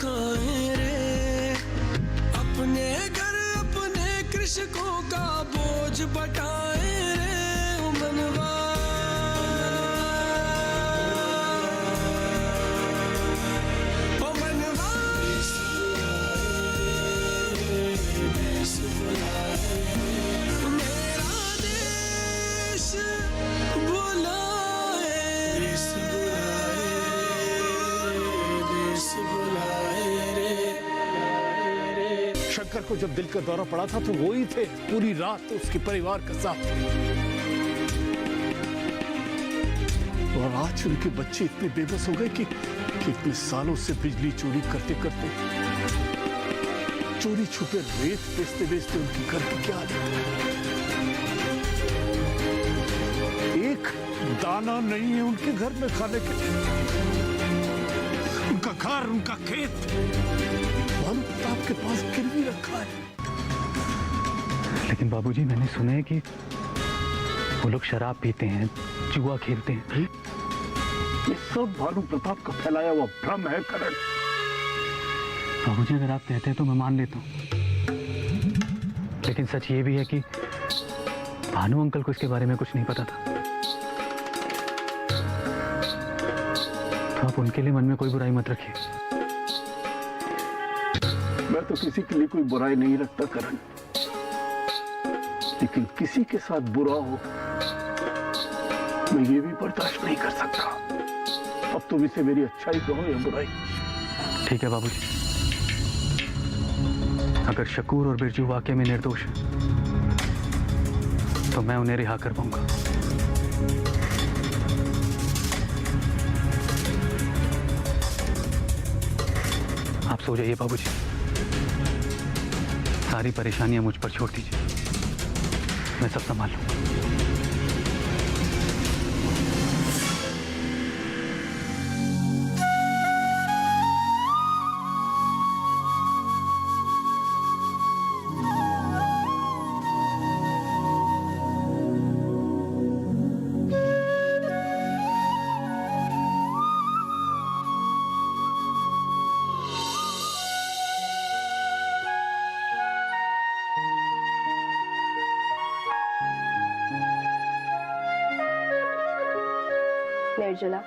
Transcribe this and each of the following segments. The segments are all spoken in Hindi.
दिखाएं रे, अपने घर अपने कृषकों का बोझ बटाएं रे मनवा। शंकर को जब दिल का दौरा पड़ा था तो वो ही थे पूरी रात तो उसके परिवार का साथ। और आज उनके बच्चे इतने बेबस हो गए कि इतने सालों से बिजली चोरी करते करते, चोरी छुपे रेत बेचते बेचते उनके घर की क्या हालत। एक दाना नहीं है उनके घर में खाने के। उनका घर, उनका खेत प्रताप के पास गिरवी रखा है। लेकिन बाबूजी, मैंने सुना है कि वो लोग शराब पीते हैं, जुआ खेलते हैं। ये सब भानु प्रताप का फैलाया हुआ भ्रम है करण। बाबूजी, अगर आप कहते हैं तो मैं मान लेता हूँ, लेकिन सच ये भी है कि भानु अंकल को इसके बारे में कुछ नहीं पता था। तो आप उनके लिए मन में कोई बुराई मत रखिए। मैं तो किसी के लिए कोई बुराई नहीं रखता करण, लेकिन किसी के साथ बुरा हो मैं ये भी बर्दाश्त नहीं कर सकता। अब तुम इसे मेरी अच्छाई कहो या बुराई। ठीक है बाबूजी, अगर शकूर और बिरजू वाकई में निर्दोष हैं तो मैं उन्हें रिहा कर पाऊंगा। आप सो जाइए बाबूजी, सारी परेशानियां मुझ पर छोड़ दीजिए, मैं सब संभाल लूंगा। निर्जला,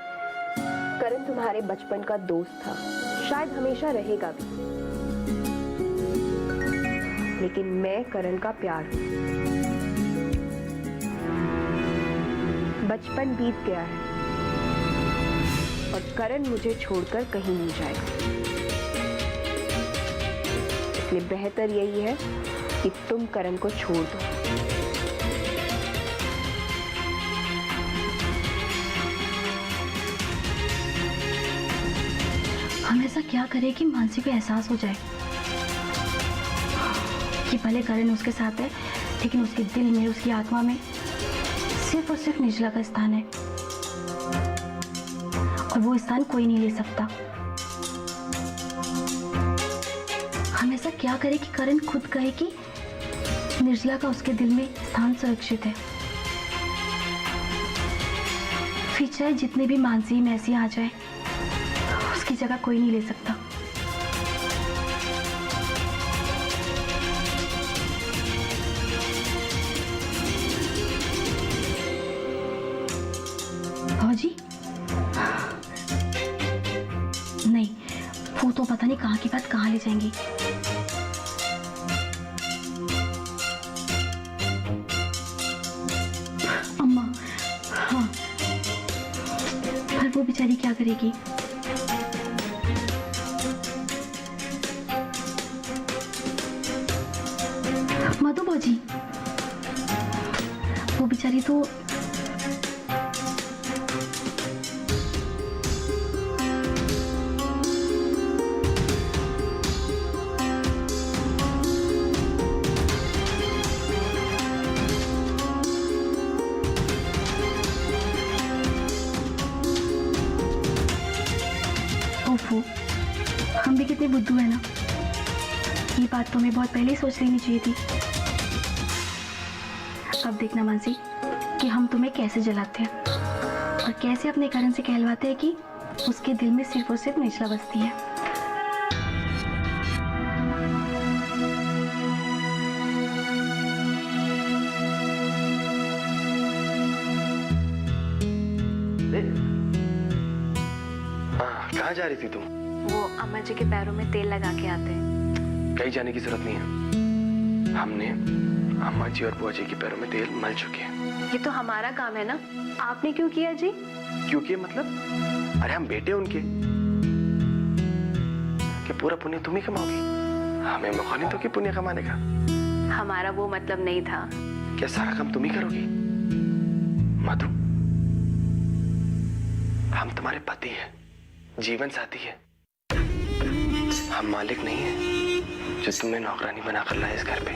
करण तुम्हारे बचपन का दोस्त था, शायद हमेशा रहेगा भी, लेकिन मैं करण का प्यार हूं। बचपन बीत गया है और करण मुझे छोड़कर कहीं नहीं जाएगा, इसलिए बेहतर यही है कि तुम करण को छोड़ दो। हम ऐसा क्या करें कि मानसी को एहसास हो जाए कि भले करण उसके साथ है, लेकिन उसके दिल में, उसकी आत्मा में सिर्फ और सिर्फ निर्जला का स्थान है और वो स्थान कोई नहीं ले सकता। हम ऐसा क्या करें कि करण खुद कहे कि निर्जला का उसके दिल में स्थान सुरक्षित है, फिर चाहे जितने भी मानसी मैसी आ जाए उसकी जगह कोई नहीं ले सकता। भौजी नहीं, वो तो पता नहीं कहाँ की बात कहाँ ले जाएंगी। अम्मा, हाँ, पर वो बेचारी क्या करेगी? मधु भौजी, वो बेचारी तो ओफो, हम भी कितने बुद्धू है ना। ये बात तो हमें बहुत पहले ही सोच लेनी चाहिए थी। अब देखना मानसी कि हम तुम्हें कैसे जलाते हैं और कैसे अपने करण से कहलवाते हैं कि उसके दिल में सिर्फ और सिर्फ निर्जला बसती है। कहाँ जा रही थी तुम? वो अम्मा जी के पैरों में तेल लगा के आते हैं। कहीं जाने की जरूरत नहीं है। हमने अम्मा जी और बुआ जी के पैरों में तेल मल चुके हैं। ये तो हमारा काम है ना, आपने क्यों किया जी? क्यों किया मतलब? अरे हम बेटे उनके, कि पूरा पुण्य तुम ही कमाओगी, हमें मौका नहीं तो कि पुण्य कमाने का। हमारा वो मतलब नहीं था। क्या सारा काम तुम ही करोगी? मधु, हम तुम्हारे पति हैं, जीवन साथी है। हम मालिक नहीं है जो तुम्हें नौकरानी बनाकर लाए इस घर पे।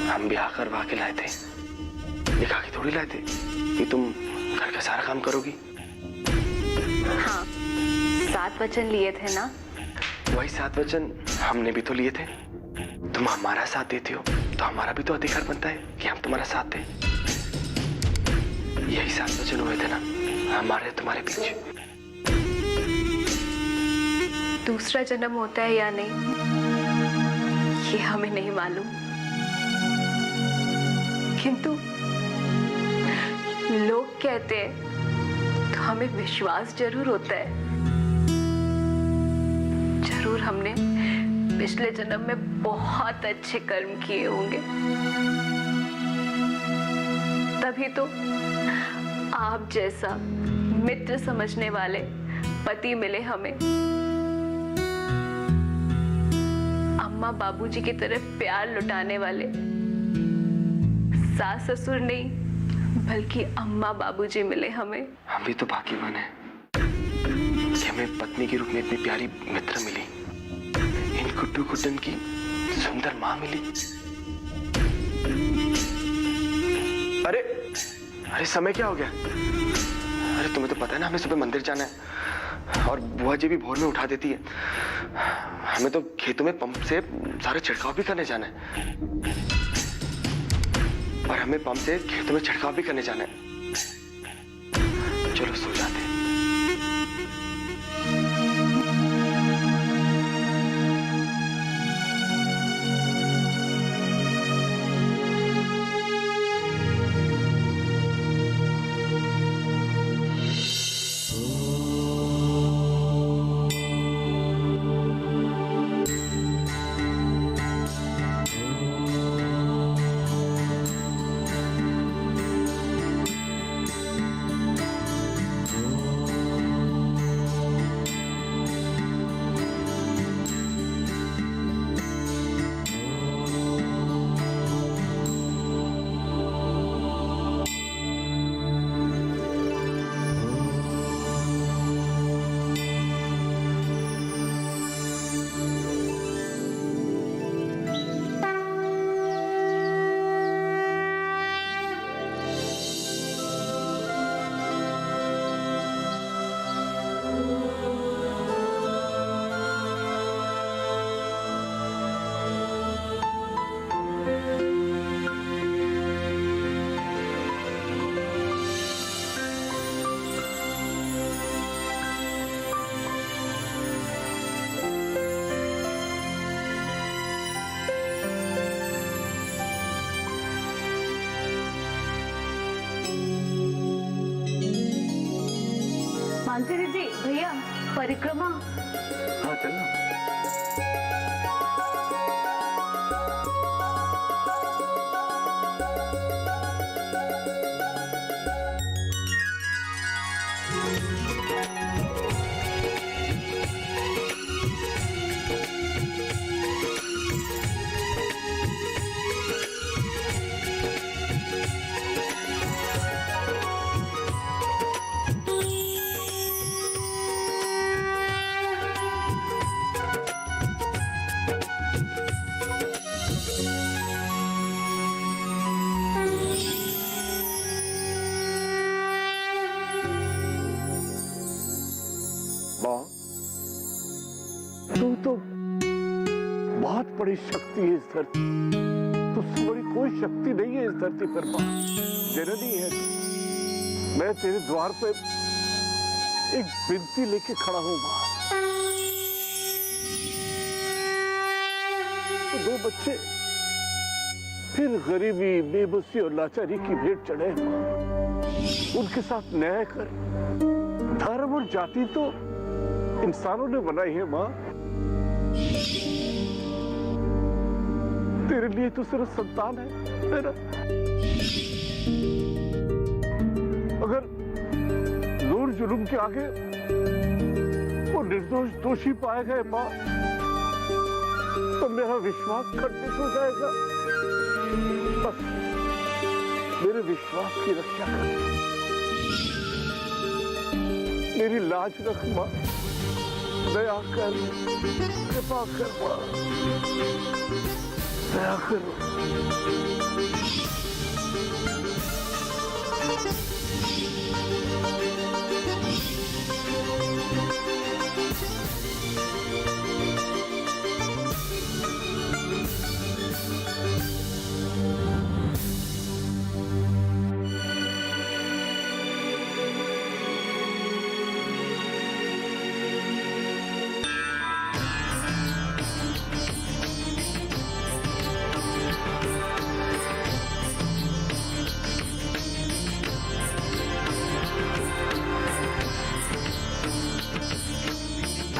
हम ब्याह करवा के लाए थे, लिखा के थोड़ी लाए थे कि तुम घर का सारा काम करोगी। हाँ, 7 वचन लिए थे ना। वही 7 वचन हमने भी तो लिए थे। तुम हमारा साथ देती हो तो हमारा भी तो अधिकार बनता है कि हम तुम्हारा साथ दें। यही 7 वचन हुए थे ना हमारे तुम्हारे बीच। दूसरा जन्म होता है या नहीं ये हमें नहीं मालूम, किंतु लोग कहते हैं तो हमें विश्वास जरूर होता है। जरूर हमने पिछले जन्म में बहुत अच्छे कर्म किए होंगे, तभी तो आप जैसा मित्र समझने वाले पति मिले हमें। अम्मा बाबूजी की तरफ प्यार लुटाने वाले सास ससुर नहीं बल्कि अम्मा बाबूजी मिले हमें। हम भी तो भाग्यवान हैं कि हमें पत्नी के रूप में इतनी प्यारी मित्र मिली, इन कुट्टू कुटन की सुंदर माँ मिली। अरे अरे समय क्या हो गया? अरे तुम्हें तो पता है ना हमें सुबह मंदिर जाना है और बुआ जी भी भोर में उठा देती है। हमें तो खेतों में पंप से सारे छिड़काव भी करने जाना है और हमें पंप से खेतों में छिड़काव भी करने जाना है। चलो सो जाते हैं। मानसी दीदी, भैया परिक्रमा। हाँ चलना। तुम तो बहुत बड़ी शक्ति है इस धरती, तुझसे बड़ी कोई शक्ति नहीं है इस धरती पर। मां जननी है तू। मैं तेरे द्वार पे एक विनती लेके खड़ा हूं मां। तो 2 बच्चे फिर गरीबी, बेबसी और लाचारी की भेंट चढ़े हैं मां। उनके साथ न्याय कर। धर्म और जाति तो इंसानों ने बनाई है माँ। तेरे लिए तो सिर्फ संतान है ना? अगर जोर जुल्म के आगे वो निर्दोष दोषी पाए गए माँ, तो मेरा विश्वास खंडित हो जाएगा। बस मेरे विश्वास की रक्षा कर, मेरी लाज रख माँ, दया कर, कृपा कर माँ, दया कर।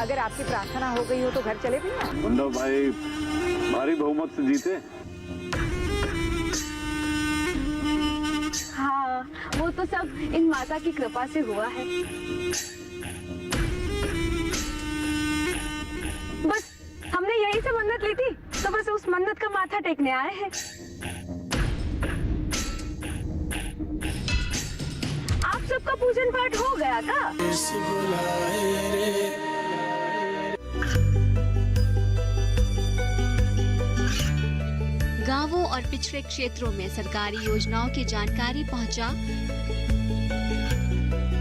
अगर आपकी प्रार्थना हो गई हो तो घर चले भैया। मुन्ना भाई भारी बहुमत से जीते। हाँ, वो तो सब इन माता की कृपा से हुआ है। बस हमने यही से मन्नत ली थी, तो बस उस मन्नत का माथा टेकने आए हैं। आप सबका पूजन पाठ हो गया का? गांवों और पिछड़े क्षेत्रों में सरकारी योजनाओं की जानकारी पहुंचा।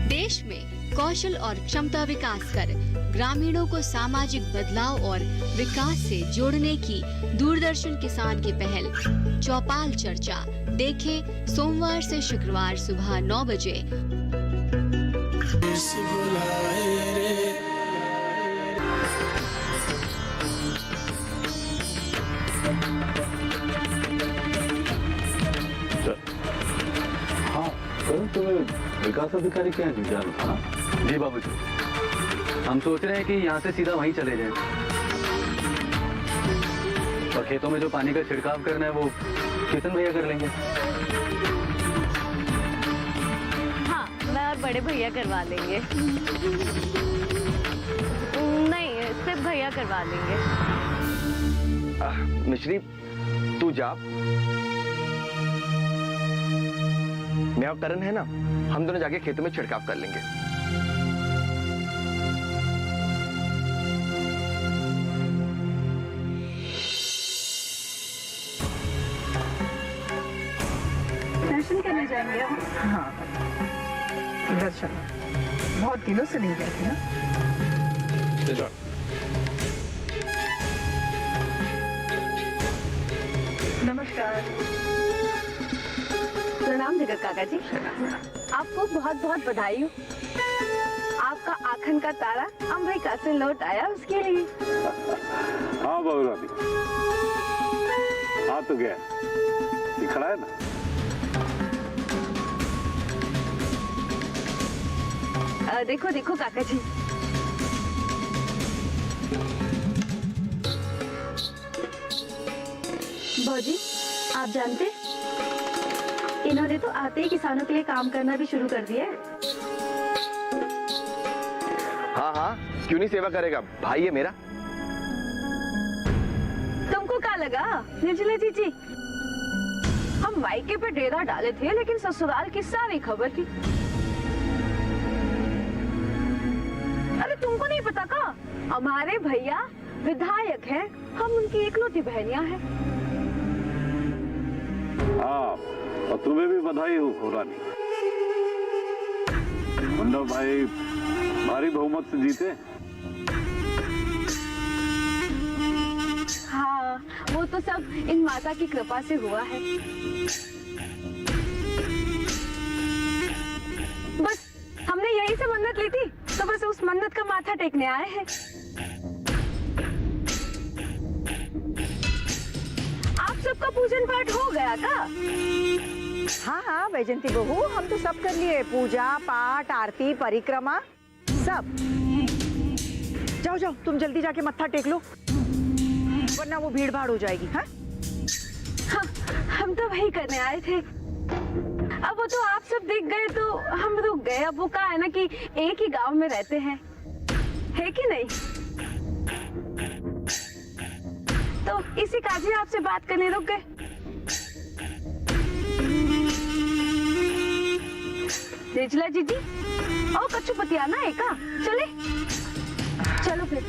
देश में कौशल और क्षमता विकास कर ग्रामीणों को सामाजिक बदलाव और विकास से जोड़ने की दूरदर्शन किसान की पहल चौपाल चर्चा देखें सोमवार से शुक्रवार सुबह 9 बजे। तुम्हें विकास अधिकारी क्या है जानो? हाँ जी बाबूजी, हम सोच रहे हैं कि यहाँ से सीधा वहीं चले जाएं। और खेतों में जो पानी का छिड़काव करना है वो किशन भैया कर लेंगे। हाँ, मैं और बड़े भैया करवा लेंगे। नहीं, सिर्फ भैया करवा लेंगे। मिश्री तू जा, मैं और करण है ना, हम दोनों जाके खेतों में छिड़काव कर लेंगे। दर्शन करने जाएंगे हम। हाँ, दर्शन बहुत दिनों से नहीं गए थे ना। नमस्कार। प्रणाम जगत काका जी, आपको बहुत बहुत बधाई हो। आपका आखन का तारा अमेरिका से लौट आया, उसके लिए। हाँ बहू रानी, हाँ तो गया, खड़ा है ना। देखो देखो काका जी, भौजी आप जानते, इन्होंने तो आते ही किसानों के लिए काम करना भी शुरू कर दिया है। हाँ हाँ, क्यों नहीं सेवा करेगा, भाई है मेरा। तुमको क्या लगा निर्जला जीजी, हम मायके पे डेरा डाले थे लेकिन ससुराल की सारी खबर थी। अरे तुमको नहीं पता का, हमारे भैया विधायक हैं, हम उनकी इकलौती बहनियां हैं। हाँ, और तुम्हें भी बधाई हो रानी। मुन्ना भाई भारी बहुमत से जीते। हाँ, वो तो सब इन माता की कृपा से हुआ है। बस हमने यही से मन्नत ली थी, तो बस उस मन्नत का माथा टेकने आए हैं। आप सबका पूजन पाठ हो गया का? हाँ हाँ वैजंती बहू, हम तो सब कर लिए, पूजा पाठ आरती परिक्रमा सब। जाओ जाओ, तुम जल्दी जाके मत्था टेक लो, वरना वो भीड़ भाड़ हो जाएगी। हाँ, हम तो वही करने आए थे। अब वो तो आप सब दिख गए तो हम रुक गए। अब वो कहा है ना कि एक ही गांव में रहते हैं, है कि नहीं? तो इसी काजी आपसे बात करने रुक गए। निर्जला जीजी और कच्चू पतियाना है का? चले चलो फिर।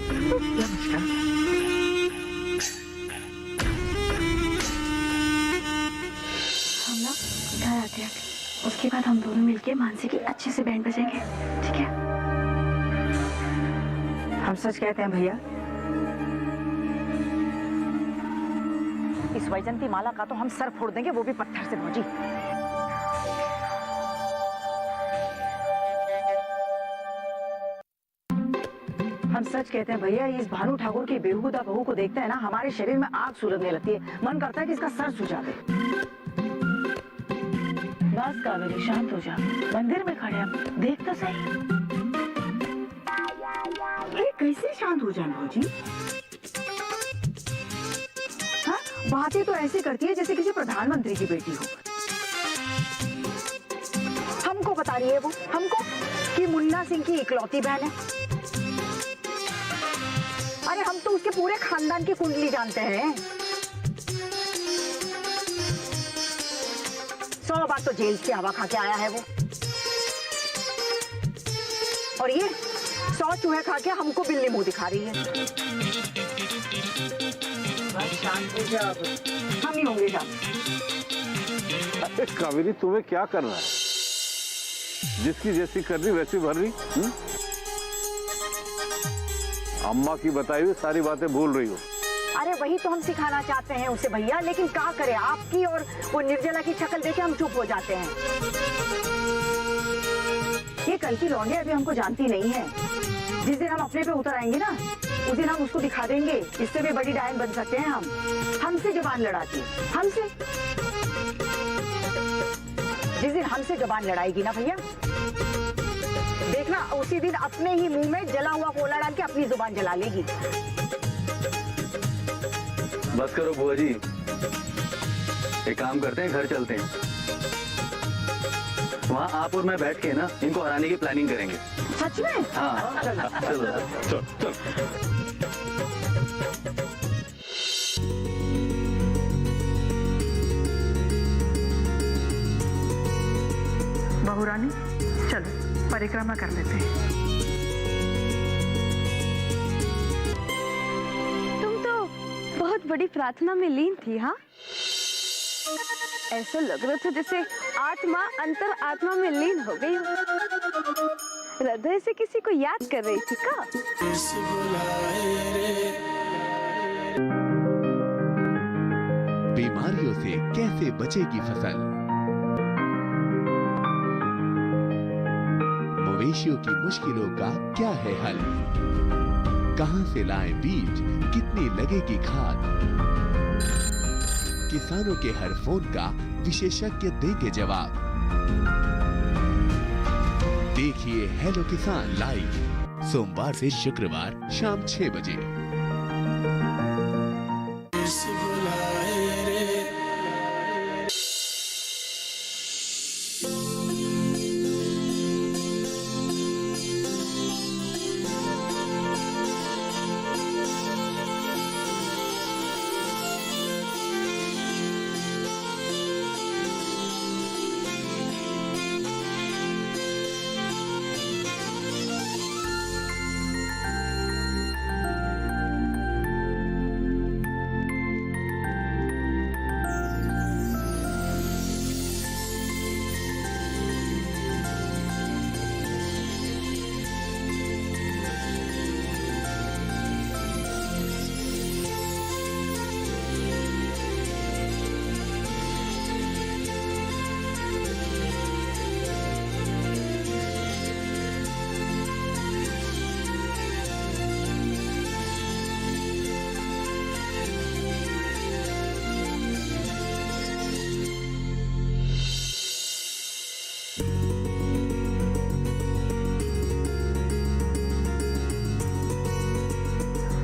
हम लोग घर आते हैं, उसके बाद हम दोनों मिलके मानसी की अच्छे से बैंड बजेंगे, ठीक है? हम सच कहते हैं भैया, इस वैजंती माला का तो हम सर फोड़ देंगे, वो भी पत्थर से भौजी। हम सच कहते हैं भैया, इस भानु ठाकुर की बेहुदा बहू को देखते हैं ना, हमारे शरीर में आग सुलगने लगती है, मन करता है कि इसका सर सुझा दे। बस कावेरी, शांत हो जा, मंदिर में खड़े हम, देख तो सही। ये कैसे शांत हो जाए भौजी? हाँ, बातें तो ऐसे करती है जैसे किसी प्रधानमंत्री की बेटी हो। हमको बता रही है वो, हमको, कि मुन्ना सिंह की इकलौती बहन है। अरे हम तो उसके पूरे खानदान की कुंडली जानते हैं। 100 बार तो जेल की हवा खा के आया है वो, और ये 100 चूहे खा के हमको बिल्ली मुंह दिखा रही है। बस शांत हो जा, हम ही होंगे शांत। अरे कावेरी, तुम्हें क्या करना है? जिसकी जैसी कर रही वैसी भर रही। अम्मा की बताई हुई सारी बातें भूल रही हो। अरे वही तो हम सिखाना चाहते हैं उसे भैया, लेकिन क्या करें, आपकी और वो निर्जला की शक्ल देखे हम चुप हो जाते हैं। ये कल की लौंडे अभी हमको जानती नहीं है। जिस दिन हम अपने पे उतर आएंगे ना, उस दिन हम उसको दिखा देंगे, इससे भी बड़ी डायन बन सकते हैं हम। हमसे जुबान लड़ाती है, हमसे। जिस दिन हमसे जुबान लड़ाएगी ना भैया, देखना उसी दिन अपने ही मुंह में जला हुआ कोला डाल के अपनी जुबान जला लेगी। बस करो बुआ जी, एक काम करते हैं, घर चलते हैं। वहाँ आप और मैं बैठ के ना इनको हराने की प्लानिंग करेंगे। सच में? हाँ, चलो चलो चलो। बहू रानी, चलो परिक्रमा कर लेते हैं। तुम तो बहुत बड़ी प्रार्थना में लीन थी। हाँ, ऐसा लग रहा था जैसे आत्मा अंतर आत्मा में लीन हो गई हो। हृदय से किसी को याद कर रही थी का? बीमारियों से कैसे बचेगी फसल? मवेशियों की मुश्किलों का क्या है हल? कहां से लाएं बीज, कितनी लगेगी खाद? किसानों के हर फोन का विशेषज्ञ देंगे जवाब। देखिए हेलो किसान लाइव, सोमवार से शुक्रवार शाम 6 बजे।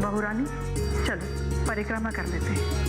बहू रानी, चलो परिक्रमा कर लेते हैं।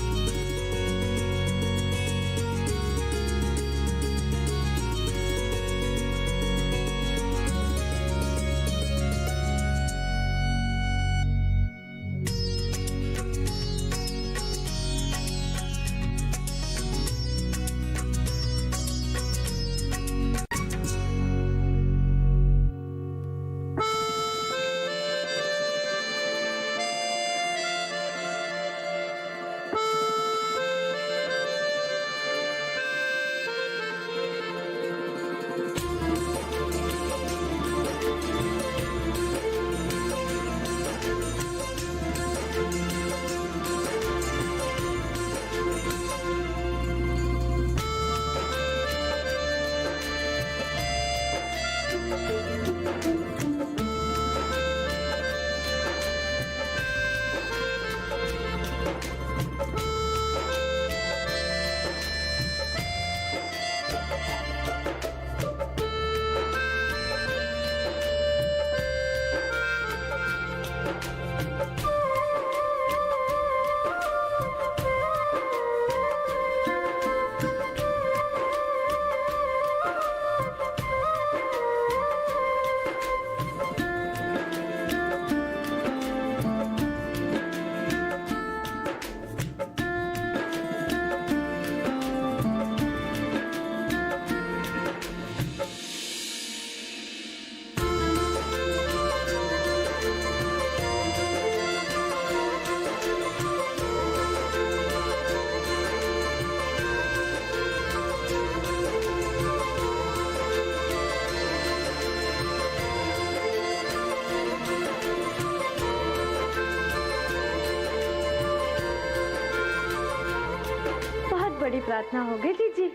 बड़ी प्रार्थना हो गई दीदी।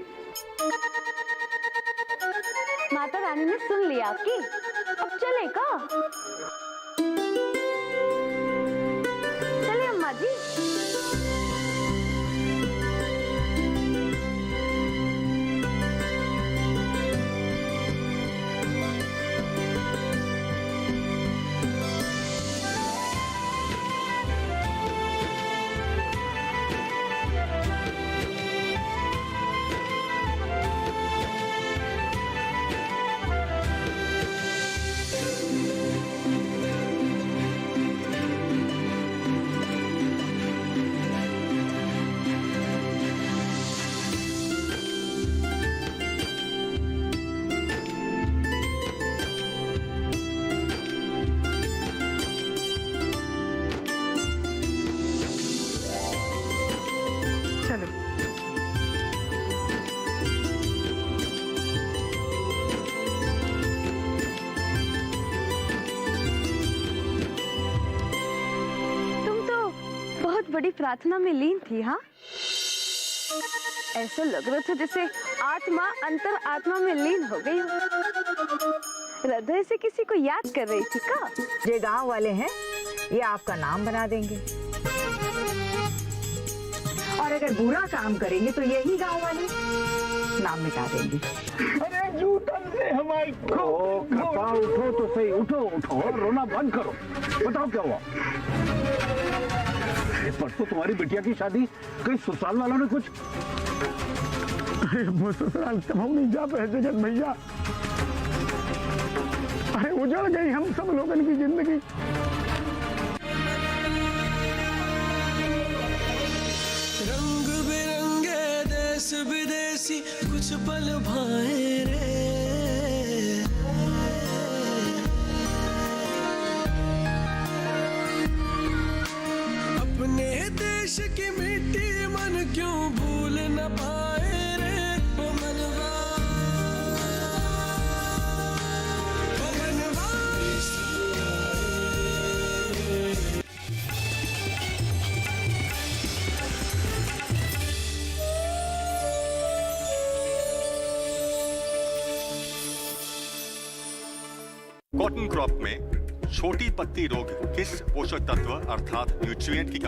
माता रानी ने सुन लिया आपकी, अब चले का? चले अम्मा जी। बड़ी प्रार्थना में लीन थी। हाँ, ऐसा लग रहा था जैसे आत्मा अंतर आत्मा में लीन हो गई हो। हृदय से किसी को याद कर रही थी का? ये गांव वाले हैं, ये आपका नाम बना देंगे, और अगर बुरा काम करेंगे तो यही गांव वाले नाम मिटा देंगे। अरे जूतन से हमारी उठो तो सही, उठो उठो, रोना बंद करो। बताओ क्या हुआ? परसों तुम्हारी बिटिया की शादी, कहीं ससुराल वालों ने कुछ? अरे वो ससुराल तब हम नहीं जा पाए जगत भैया। अरे उजड़ गई हम सब लोगों की जिंदगी। रंग बिरंगे देश विदेशी कुछ पल भाए रे, अपने देश की मिट्टी मन क्यों भूल न पाए रे। ओ मनवा, ओ मनवा। कॉटन क्रॉप में छोटी पत्ती रोग किस पोषक तत्व अर्थात न्यूट्रिएंट की